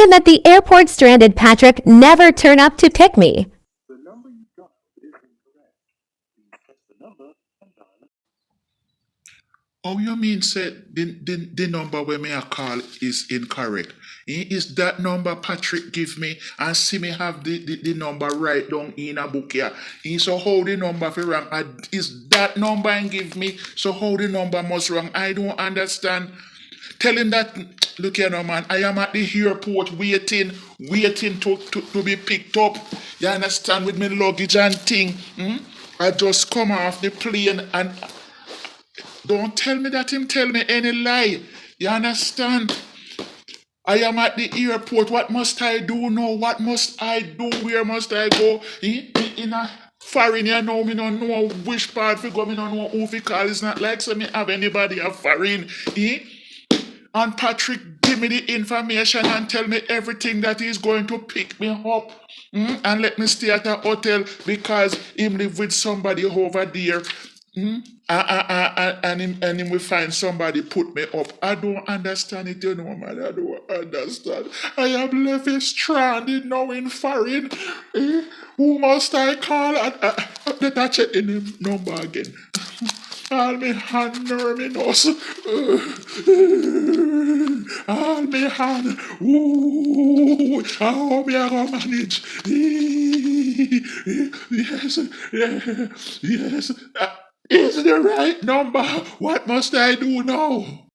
I'm at the airport stranded, Patrick. Never turn up to pick me. Oh, you mean say the number where me a call is incorrect? Is that number Patrick give me and see me have the number right down in a book here? So how the number for wrong? Is that number and give me? So how the number must wrong? I don't understand. Tell him that, look here now, man, I am at the airport waiting to be picked up. You understand, with my luggage and thing. I just come off the plane and don't tell me that him tell me any lie. You understand? I am at the airport. What must I do now? What must I do? Where must I go? In a foreign, you know, me no know which part we go. Me no know who we call. It's not like so me have anybody a foreign. And Patrick give me the information and tell me everything that he's going to pick me up. And let me stay at a hotel because him live with somebody over there. And him will find somebody put me up. I don't understand it, you know, man. I don't understand. I am left stranded now in foreign. Who must I call? Let I check in him number again. All me hand nor me nose. All me hand. Ooh, how me I go manage? Yes, yes. Is the right number? What must I do now?